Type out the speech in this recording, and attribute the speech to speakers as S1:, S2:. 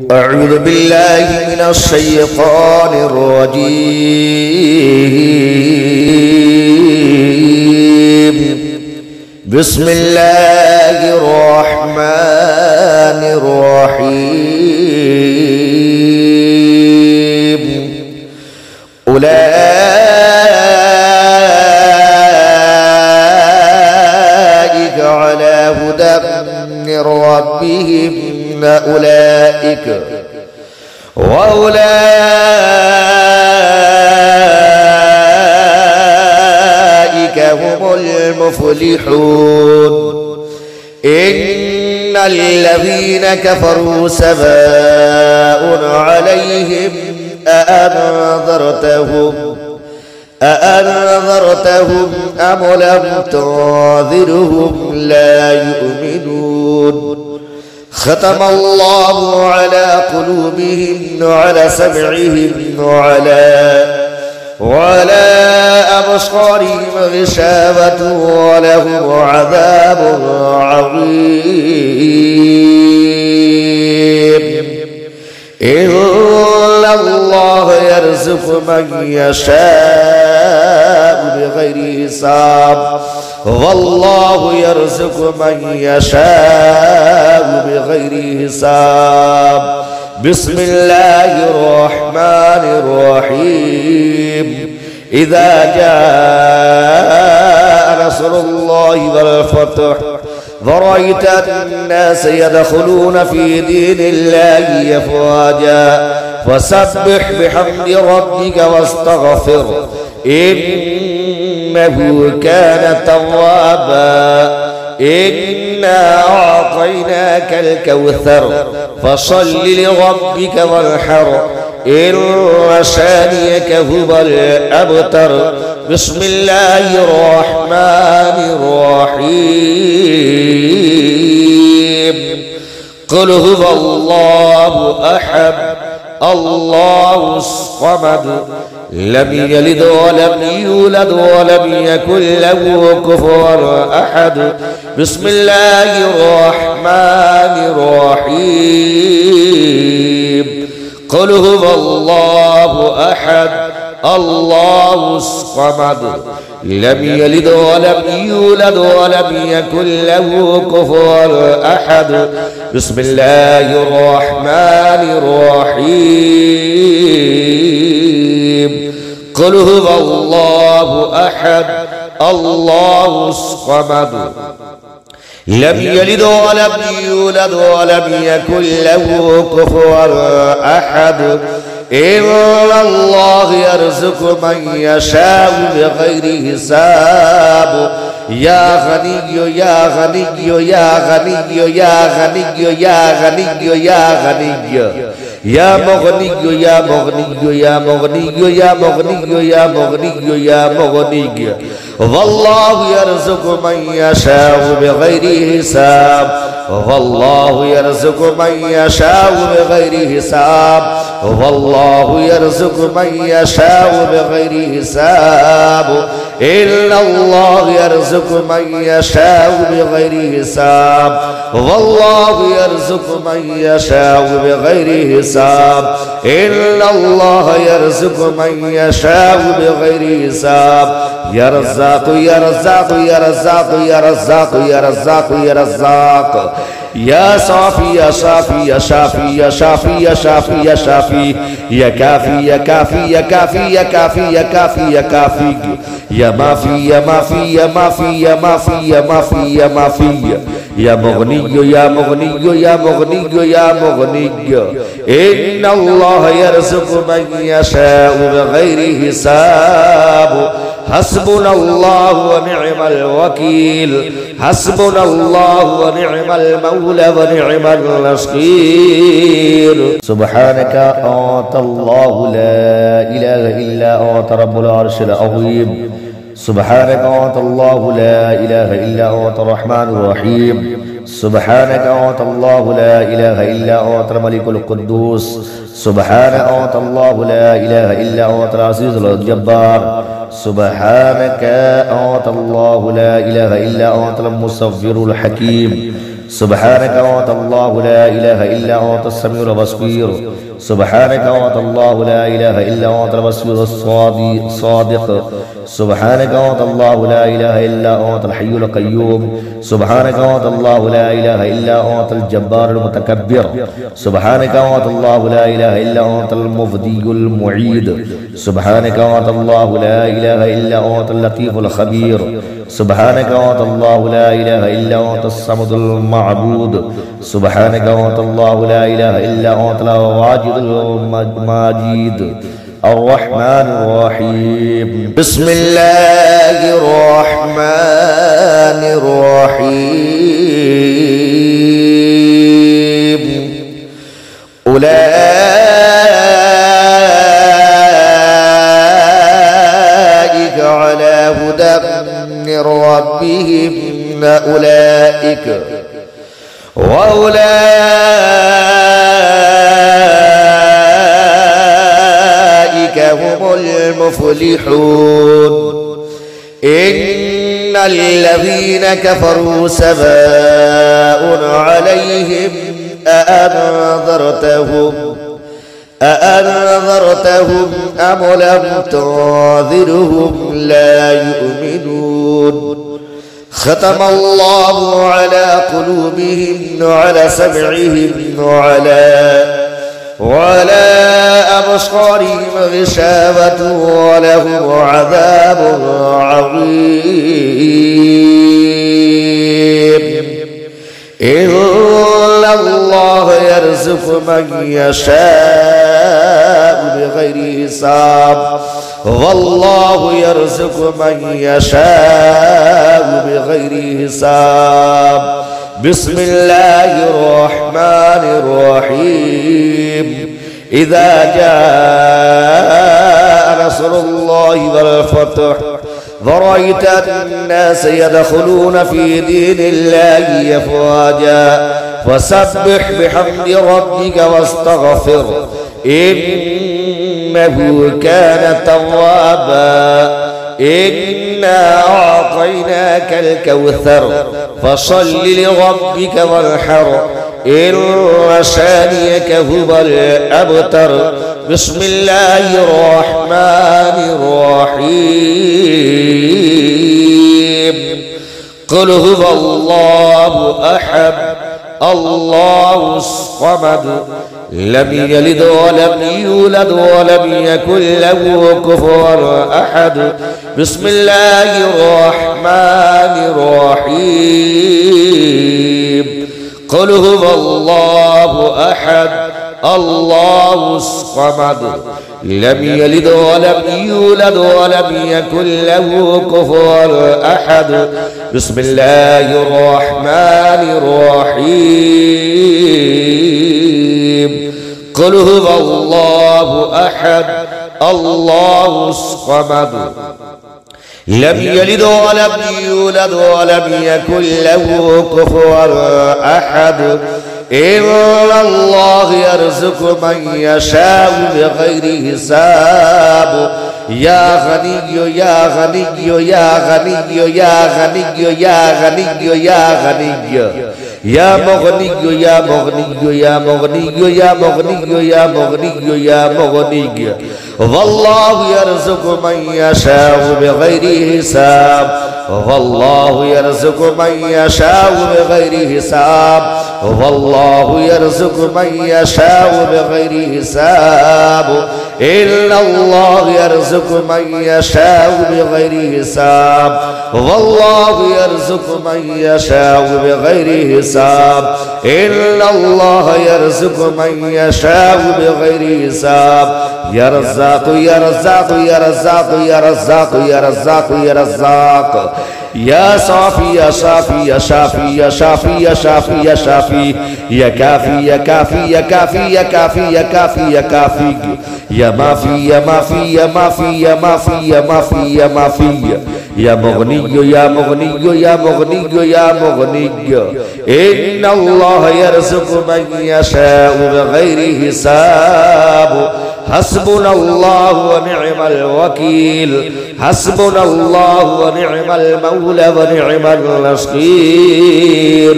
S1: أعوذ بالله من الشيطان الرجيم. بسم الله الرحمن الرحيم. أولئك على هدى من ربهم وأولئك هم المفلحون. إن الذين كفروا سواء عليهم أأنذرتهم أم لم تنذرهم لا يؤمنون. ختم الله على قلوبهم وعلى سمعهم وعلى أبصارهم غشاوة ولهم عذاب عظيم. إن الله يرزق من يشاء بغير حساب والله يرزق من يشاء بغير حساب. بسم الله الرحمن الرحيم. إذا جاء نصر الله والفتح ورأيت الناس يدخلون في دين الله أفواجا فسبح بحمد ربك واستغفر إنه كان توابا. إنا أعطيناك الكوثر فصل لربك وانحر إن شانئك هو الأبتر. بسم الله الرحمن الرحيم. قل هو الله أحد الله الصمد لم يلد ولم يولد ولم يكن له كفوا أحد. بسم الله الرحمن الرحيم. قل هو الله أحد الله الصمد لم يلد ولم يولد ولم يكن له كفوا أحد. بسم الله الرحمن الرحيم. قل هو الله أحد الله الصمد لم يلد ولم يولد ولم يكن له كفوا أحد. إن الله يرزق من يشاء بغير حساب. يا غني يا غني يا غني يا غني يا غني يا غني يا مغني يا مغني يا مغني يا مغني يا مغني يا مغني. والله يرزق من يشاء بغير حساب والله يرزق من يشاء بغير حساب والله يرزق من يشاء بغير حساب. إن الله يرزق من يشاء بغير حساب والله يرزق من يشاء بغير حساب. إن الله يرزق من يشاء بغير حساب. يا رزاق يا رزاق يا رزاق يا رزاق يا رزاق يا رزاق يا صافي يا صافي يا شافي يا شافي يا شافي يا شافي يا كافي يا كافي يا كافي يا كافي يا كافي يا كافي يا مافي يا مافي يا مافي يا مافي يا مافي يا مافي يا مغني يا مغني يا مغني يا مغني. إن الله يرزق من يشاء بغير حساب. حسبنا الله ونعم الوكيل حسبنا الله ونعم المولى ونعم النصير. سبحانك أنت الله لا إله إلا أنت رب العرش العظيم. سبحانك أنت الله لا إله إلا أنت الرحمن الرحيم. سبحانك أنت الله لا إله إلا أنت الملك القدوس. سبحانك أنت الله لا إله إلا أنت العزيز الجبار. سبحانك أنت الله لا إله إلا أنت المصور الحكيم. سبحانك وأنت الله لا إله إلا أنت السميع البصير سبحانك وأنت الله لا إله إلا أنت البصير الصادق سبحانك وأنت الله لا إله إلا أنت الحي القيوم سبحانك وأنت الله لا إله إلا أنت الجبار المتكبر سبحانك وأنت الله لا إله إلا أنت المفدي المعيد سبحانك وأنت الله لا إله إلا أنت اللطيف الخبير سبحانك وأنت الله لا إله إلا أنت الصمد المعبود سبحانك وأنت الله لا إله إلا أنت الواجد الماجد الرحمن الرحيم بسم الله الرحمن الرحيم أولئك على هدى من ربهم أولئك وأولئك هم المفلحون إن الذين كفروا سواء عليهم أأنذرتهم أم لم تنذرهم لا يؤمنون ختم الله على قلوبهم وعلى سمعهم وعلى أبصارهم غشاوة ولهم عذاب عظيم إن الله يرزق من يشاء بغير حساب والله يرزق من يشاء بغير حساب بسم الله الرحمن الرحيم إذا جاء نصر الله والفتح ورأيت الناس يدخلون في دين الله أفواجا فسبح بحمد ربك واستغفر إنه كان توابا إنا أعطيناك الكوثر فصل لربك وانحر إن شانئك هو الأبتر بسم الله الرحمن الرحيم قل هو الله أحد الله الصمد لم يلد ولم يولد ولم يكن له كفوا أحد بسم الله الرحمن الرحيم قل هو الله أحد الله الصمد لم يلد ولم يولد ولم يكن له كفوا أحد بسم الله الرحمن الرحيم قل هو الله أحد الله الصمد لم يلد ولم يولد ولم يكن له كفوا أحد إن الله يرزق من يشاء بغير حساب يا غني يا غني يا غني يا غني يا غني يا غني يا مغني يا مغني يا مغني يا مغني يا مغني يا مغني والله يرزق من يشاء بغير حساب والله يرزق من يشاء بغير حساب والله يرزق من يشاء بغير حساب إن الله يرزق من يشاء بغير حساب والله يرزق من يشاء بغير حساب إن الله يرزق من يشاء بغير حساب يا رزاق يا رزاق يا رزاق يا رزاق يا رزاق يا رزاق يا صافي يا صافي يا شافي يا شافي يا شافي يا شافي يا كافي يا كافي يا كافي يا كافي يا كافي يا كافي يا مافي يا مافي يا مافي يا مافي يا مافي يا مافي يا مغني يا مغني يا مغني يا مغني إن الله يرزق من يشاء بغير حساب حسبنا الله ونعم الوكيل حسبنا الله ونعم المولى ونعم النصير.